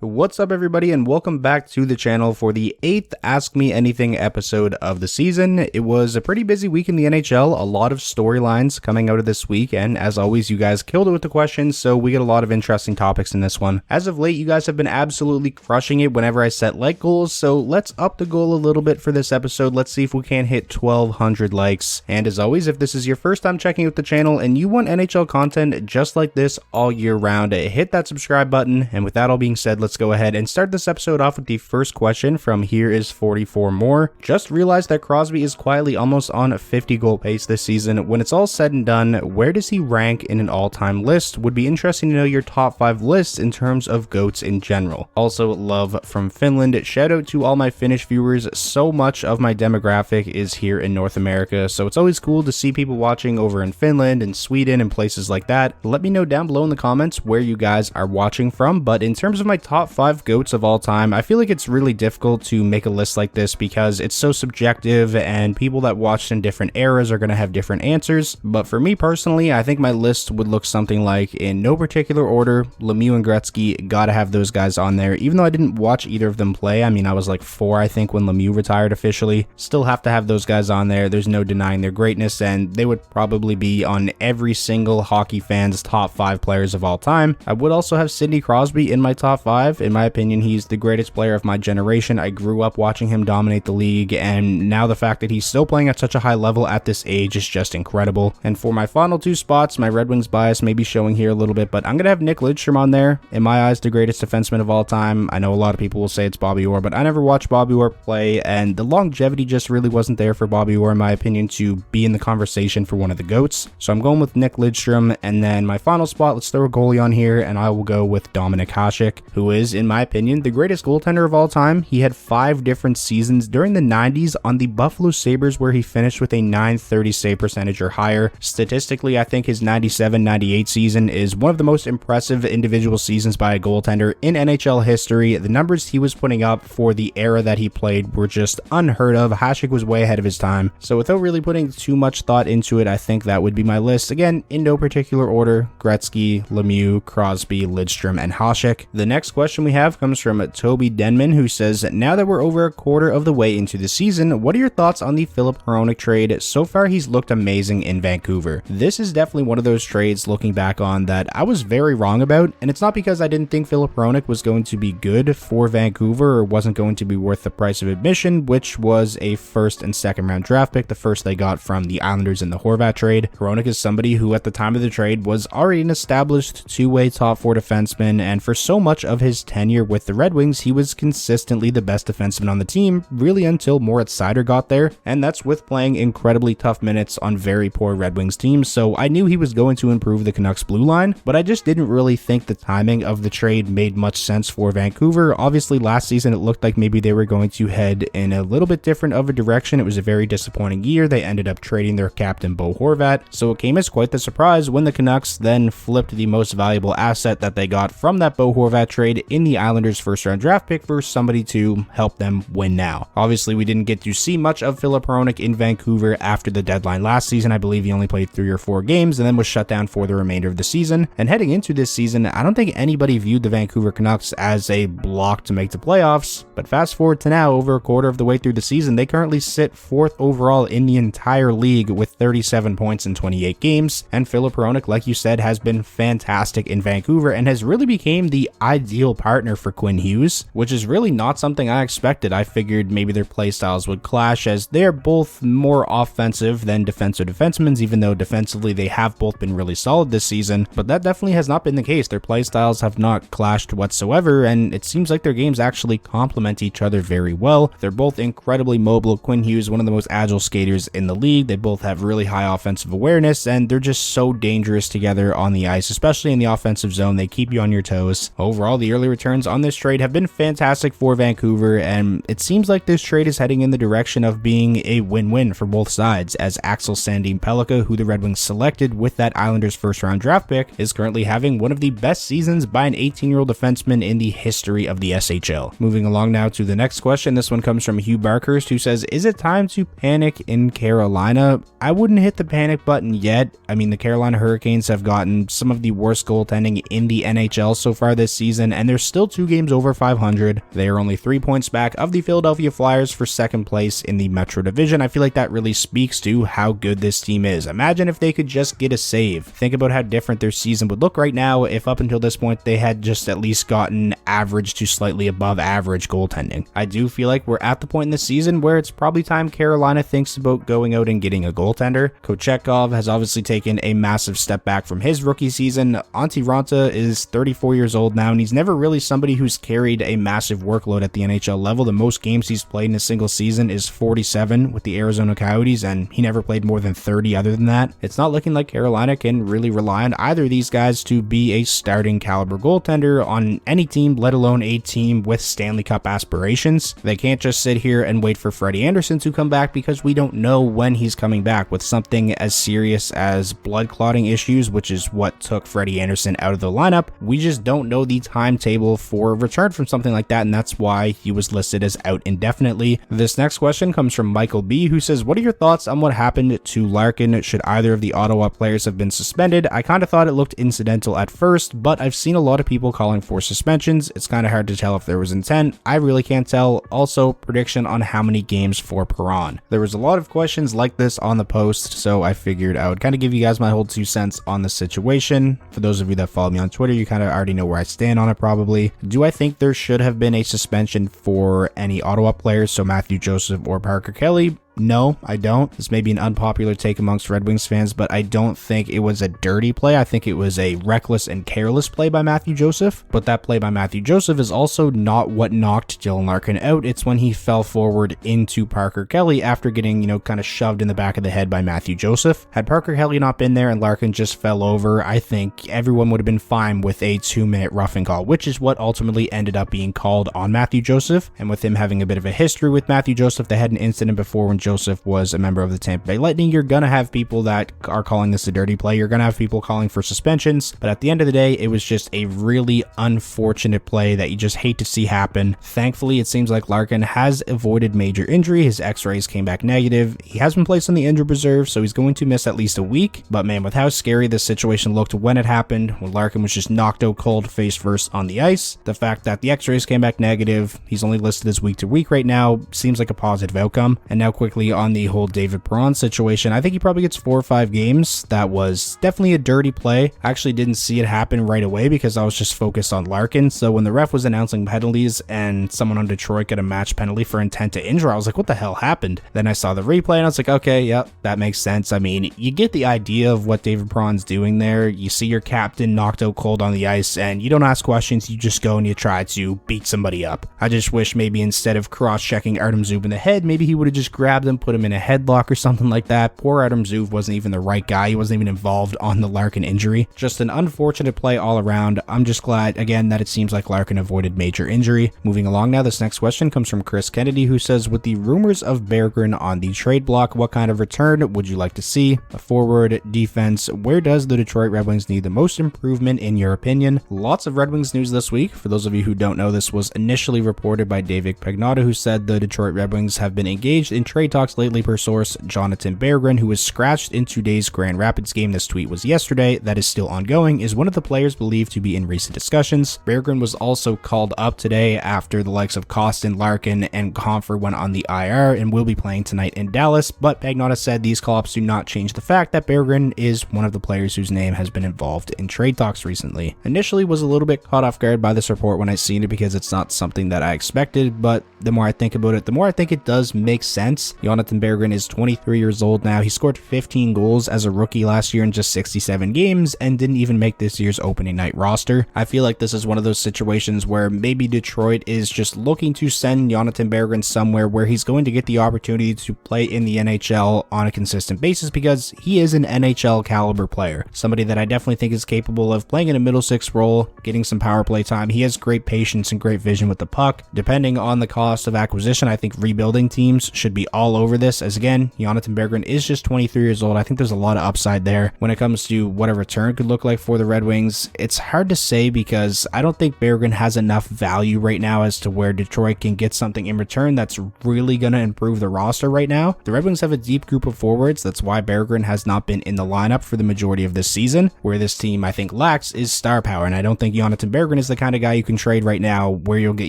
What's up everybody and welcome back to the channel for the 8th Ask Me Anything episode of the season. It was a pretty busy week in the NHL, a lot of storylines coming out of this week, and as always you guys killed it with the questions, so we get a lot of interesting topics in this one. As of late you guys have been absolutely crushing it whenever I set like goals, so let's up the goal a little bit for this episode. Let's see if we can hit 1200 likes. And as always, if this is your first time checking out the channel and you want NHL content just like this all year round, hit that subscribe button. And with that all being said, let's go ahead and start this episode off with the first question from Here Is 44 More. Just realized that Crosby is quietly almost on a 50 goal pace this season. When it's all said and done, where does he rank in an all-time list? Would be interesting to know your top 5 lists in terms of GOATs in general. Also, love from Finland. Shout out to all my Finnish viewers. So much of my demographic is here in North America, so it's always cool to see people watching over in Finland and Sweden and places like that. Let me know down below in the comments where you guys are watching from. But in terms of my top 5 GOATs of all time, I feel like it's really difficult to make a list like this because it's so subjective and people that watched in different eras are going to have different answers. But for me personally, I think my list would look something like, in no particular order, Lemieux and Gretzky, gotta have those guys on there. Even though I didn't watch either of them play, I mean I was like 4 I think when Lemieux retired officially, still have to have those guys on there. There's no denying their greatness, and they would probably be on every single hockey fan's top 5 players of all time. I would also have Sidney Crosby in my top 5. In my opinion, he's the greatest player of my generation. I grew up watching him dominate the league, and now the fact that he's still playing at such a high level at this age is just incredible. And for my final 2 spots, my Red Wings bias may be showing here a little bit, but I'm gonna have Nick Lidstrom on there. In my eyes, the greatest defenseman of all time. I know a lot of people will say it's Bobby Orr, but I never watched Bobby Orr play, and the longevity just really wasn't there for Bobby Orr, in my opinion, to be in the conversation for one of the GOATs. So I'm going with Nick Lidstrom. And then my final spot, let's throw a goalie on here, and I will go with Dominik Hasek, who is, in my opinion, the greatest goaltender of all time. He had 5 different seasons during the 90s on the Buffalo Sabres where he finished with a .930 save percentage or higher. Statistically, I think his 97-98 season is one of the most impressive individual seasons by a goaltender in NHL history. The numbers he was putting up for the era that he played were just unheard of. Hasek was way ahead of his time. So without really putting too much thought into it, I think that would be my list. Again, in no particular order: Gretzky, Lemieux, Crosby, Lidstrom, and Hasek. The next question we have comes from Toby Denman, who says, now that we're over a quarter of the way into the season, what are your thoughts on the Philip Hronek trade? So far, he's looked amazing in Vancouver. This is definitely one of those trades, looking back on, that I was very wrong about, and it's not because I didn't think Philip Hronek was going to be good for Vancouver or wasn't going to be worth the price of admission, which was a first and second round draft pick, the first they got from the Islanders in the Horvat trade. Hronek is somebody who at the time of the trade was already an established two-way top 4 defenseman, and for so much of his tenure with the Red Wings, he was consistently the best defenseman on the team, really until Moritz Seider got there, and that's with playing incredibly tough minutes on very poor Red Wings teams. So I knew he was going to improve the Canucks blue line, but I just didn't really think the timing of the trade made much sense for Vancouver. Obviously last season it looked like maybe they were going to head in a little bit different of a direction. It was a very disappointing year. They ended up trading their captain Bo Horvat, so it came as quite the surprise when the Canucks then flipped the most valuable asset that they got from that Bo Horvat trade in the Islanders first round draft pick for somebody to help them win now. Obviously we didn't get to see much of Philip Hronek in Vancouver after the deadline last season. I believe he only played 3 or 4 games and then was shut down for the remainder of the season. And heading into this season, I don't think anybody viewed the Vancouver Canucks as a block to make the playoffs, but fast forward to now, over a quarter of the way through the season, they currently sit 4th overall in the entire league with 37 points in 28 games. And Philip Hronek, like you said, has been fantastic in Vancouver and has really became the ideal partner for Quinn Hughes, which is really not something I expected. I figured maybe their play styles would clash, as they're both more offensive than defensive defensemen, even though defensively they have both been really solid this season, but that definitely has not been the case. Their play styles have not clashed whatsoever, and it seems like their games actually complement each other very well. They're both incredibly mobile. Quinn Hughes, one of the most agile skaters in the league. They both have really high offensive awareness, and they're just so dangerous together on the ice, especially in the offensive zone. They keep you on your toes. Overall, the early returns on this trade have been fantastic for Vancouver, and it seems like this trade is heading in the direction of being a win-win for both sides, as Axel Sandin Pellikka, who the Red Wings selected with that Islanders first round draft pick, is currently having one of the best seasons by an 18-year-old defenseman in the history of the SHL. Moving along now to the next question. This one comes from Hugh Barkhurst, who says, is it time to panic in Carolina? I wouldn't hit the panic button yet. I mean, the Carolina Hurricanes have gotten some of the worst goaltending in the NHL so far this season, and they're still 2 games over 500. They are only 3 points back of the Philadelphia Flyers for second place in the Metro Division. I feel like that really speaks to how good this team is. Imagine if they could just get a save. Think about how different their season would look right now if up until this point they had just at least gotten average to slightly above average goaltending. I do feel like we're at the point in the season where it's probably time Carolina thinks about going out and getting a goaltender. Kochetkov has obviously taken a massive step back from his rookie season. Antti Raanta is 34 years old now, and he's never really somebody who's carried a massive workload at the NHL level. The most games he's played in a single season is 47 with the Arizona Coyotes, and he never played more than 30 other than that. It's not looking like Carolina can really rely on either of these guys to be a starting caliber goaltender on any team, let alone a team with Stanley Cup aspirations. They can't just sit here and wait for Freddie Andersen to come back because we don't know when he's coming back with something as serious as blood clotting issues, which is what took Freddie Andersen out of the lineup. We just don't know the timetable for a return from something like that, and that's why he was listed as out indefinitely. This next question comes from Michael B, who says, what are your thoughts on what happened to Larkin? Should either of the Ottawa players have been suspended? I kind of thought it looked incidental at first, but I've seen a lot of people calling for suspensions. It's kind of hard to tell if there was intent. I really can't tell. Also, prediction on how many games for Perron. There was a lot of questions like this on the post, so I figured I would kind of give you guys my whole 2 cents on the situation. For those of you that follow me on Twitter, you kind of already know where I stand on it probably. Do I think there should have been a suspension for any Ottawa players, so Matthew Joseph or Parker Kelly? No, I don't. This may be an unpopular take amongst Red Wings fans, but I don't think it was a dirty play. I think it was a reckless and careless play by Matthew Joseph, but that play by Matthew Joseph is also not what knocked Dylan Larkin out. It's when he fell forward into Parker Kelly after getting, kind of shoved in the back of the head by Matthew Joseph. Had Parker Kelly not been there and Larkin just fell over, I think everyone would have been fine with a 2-minute roughing call, which is what ultimately ended up being called on Matthew Joseph. And with him having a bit of a history with Matthew Joseph, they had an incident before when Joseph was a member of the Tampa Bay Lightning. You're going to have people that are calling this a dirty play. You're going to have people calling for suspensions. But at the end of the day, it was just a really unfortunate play that you just hate to see happen. Thankfully, it seems like Larkin has avoided major injury. His x-rays came back negative. He has been placed on the injured reserve, so he's going to miss at least a week. But man, with how scary this situation looked when it happened, when Larkin was just knocked out cold face first on the ice, the fact that the x-rays came back negative, he's only listed as week to week right now, seems like a positive outcome. And now quickly on the whole David Perron situation, I think he probably gets 4 or 5 games. That was definitely a dirty play. I actually didn't see it happen right away because I was just focused on Larkin. So when the ref was announcing penalties and someone on Detroit got a match penalty for intent to injure, I was like, what the hell happened? Then I saw the replay and I was like, okay, yep, that makes sense. I mean, you get the idea of what David Perron's doing there. You see your captain knocked out cold on the ice and you don't ask questions, you just go and you try to beat somebody up. I just wish maybe instead of cross-checking Artem Zub in the head, maybe he would have just grabbed him, put him in a headlock or something like that. Poor Artem Zub wasn't even the right guy. He wasn't even involved on the Larkin injury. Just an unfortunate play all around. I'm just glad, again, that it seems like Larkin avoided major injury. Moving along now, this next question comes from Chris Kennedy, who says, with the rumors of Berggren on the trade block, what kind of return would you like to see? A forward, defense, where does the Detroit Red Wings need the most improvement in your opinion? Lots of Red Wings news this week. For those of you who don't know, this was initially reported by David Pagnotta, who said the Detroit Red Wings have been engaged in trade talks lately per source Jonathan Berggren, who was scratched in today's Grand Rapids game. This tweet was yesterday. That is still ongoing, is one of the players believed to be in recent discussions. Berggren was also called up today after the likes of Kostin, Larkin, and Comfer went on the IR and will be playing tonight in Dallas, but Pagnotta said these call-ups do not change the fact that Berggren is one of the players whose name has been involved in trade talks recently. Initially was a little bit caught off guard by this report when I seen it because it's not something that I expected, but the more I think about it, the more I think it does make sense. Jonathan Berggren is 23 years old now. He scored 15 goals as a rookie last year in just 67 games and didn't even make this year's opening night roster. I feel like this is one of those situations where maybe Detroit is just looking to send Jonathan Berggren somewhere where he's going to get the opportunity to play in the NHL on a consistent basis because he is an NHL caliber player. Somebody that I definitely think is capable of playing in a middle six role, getting some power play time. He has great patience and great vision with the puck. Depending on the cost of acquisition, I think rebuilding teams should be all all over this, as again, Jonathan Berggren is just 23 years old. I think there's a lot of upside there when it comes to what a return could look like for the Red Wings. It's hard to say because I don't think Berggren has enough value right now as to where Detroit can get something in return that's really going to improve the roster right now. The Red Wings have a deep group of forwards. That's why Berggren has not been in the lineup for the majority of this season. Where this team, I think, lacks is star power, and I don't think Jonathan Berggren is the kind of guy you can trade right now where you'll get,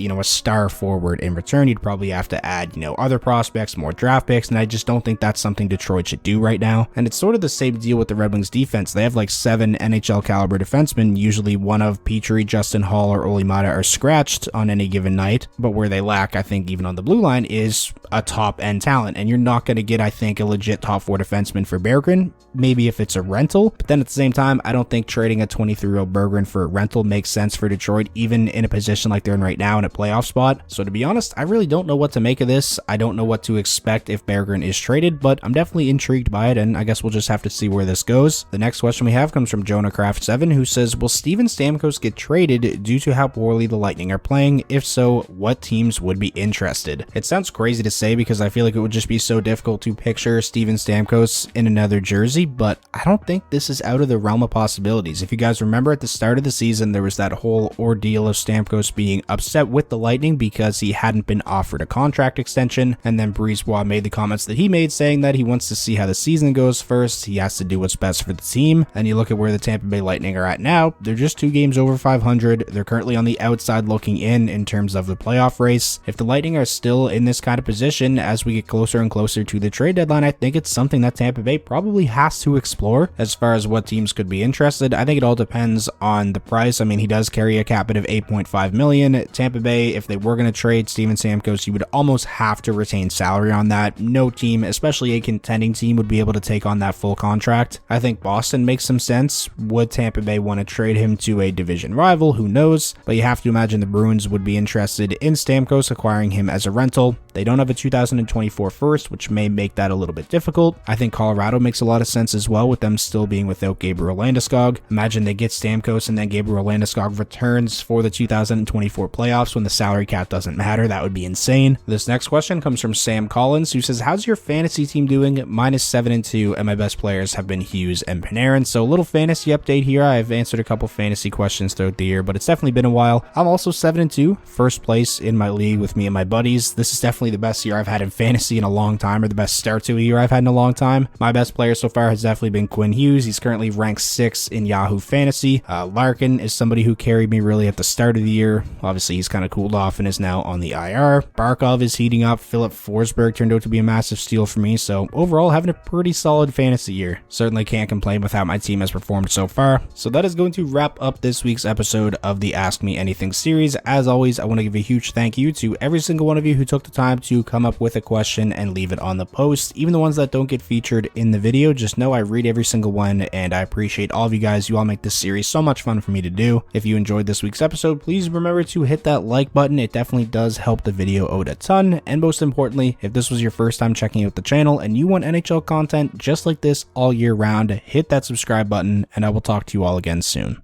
a star forward in return. You'd probably have to add, other prospects, more draft picks, and I just don't think that's something Detroit should do right now. And it's sort of the same deal with the Red Wings defense. They have like 7 NHL caliber defensemen. Usually one of Petrie, Justin Hall, or Olli Maatta are scratched on any given night, but where they lack, I think, even on the blue line, is a top end talent, and you're not going to get, I think, a legit top 4 defenseman for Berggren. Maybe if it's a rental, but then at the same time, I don't think trading a 23-year-old Berggren for a rental makes sense for Detroit, even in a position like they're in right now in a playoff spot. So to be honest, I really don't know what to make of this. I don't know what to expect if Berggren is traded, but I'm definitely intrigued by it, and I guess we'll just have to see where this goes. The next question we have comes from Jonah Craft 7, who says, will Steven Stamkos get traded due to how poorly the Lightning are playing? If so, what teams would be interested? It sounds crazy to say because I feel like it would just be so difficult to picture Steven Stamkos in another jersey, but I don't think this is out of the realm of possibilities. If you guys remember at the start of the season, there was that whole ordeal of Stamkos being upset with the Lightning because he hadn't been offered a contract extension, and then Brisebois made the comments that he made saying that he wants to see how the season goes first. He has to do what's best for the team. And you look at where the Tampa Bay Lightning are at now, they're just 2 games over 500. They're currently on the outside looking in terms of the playoff race. If the Lightning are still in this kind of position as we get closer and closer to the trade deadline, I think it's something that Tampa Bay probably has to explore as far as what teams could be interested. I think it all depends on the price. I mean, he does carry a cap hit of $8.5 million. Tampa Bay, if they were going to trade Steven Stamkos, you would almost have to retain salary on that. No team, especially a contending team, would be able to take on that full contract. I think Boston makes some sense. Would Tampa Bay want to trade him to a division rival? Who knows? But you have to imagine the Bruins would be interested in Stamkos, acquiring him as a rental. They don't have a 2024 first, which may make that a little bit difficult. I think Colorado makes a lot of sense as well, with them still being without Gabriel Landeskog. Imagine they get Stamkos and then Gabriel Landeskog returns for the 2024 playoffs when the salary cap doesn't matter. That would be insane. This next question comes from Sam Collins, who says, how's your fantasy team doing? Mine is 7-2, and my best players have been Hughes and Panarin. So a little fantasy update here. I've answered a couple fantasy questions throughout the year, but it's definitely been a while. I'm also 7-2, first place in my league with me and my buddies. This is definitely the best year I've had in fantasy in a long time, or the best start to a year I've had in a long time. My best player so far has definitely been Quinn Hughes. He's currently ranked 6 in Yahoo Fantasy. Larkin is somebody who carried me really at the start of the year. Obviously, he's kind of cooled off and is now on the IR. Barkov is heating up. Philip Forsberg turned out to be a massive steal for me. So overall, having a pretty solid fantasy year. Certainly can't complain with how my team has performed so far. So that is going to wrap up this week's episode of the Ask Me Anything series. As always, I want to give a huge thank you to every single one of you who took the time to come up with a question and leave it on the post. Even the ones that don't get featured in the video, just know I read every single one, and I appreciate all of you guys. You all make this series so much fun for me to do. If you enjoyed this week's episode, please remember to hit that like button. It definitely does help the video out a ton. And most importantly, if this was your first time checking out the channel and you want NHL content just like this all year round, hit that subscribe button, and I will talk to you all again soon.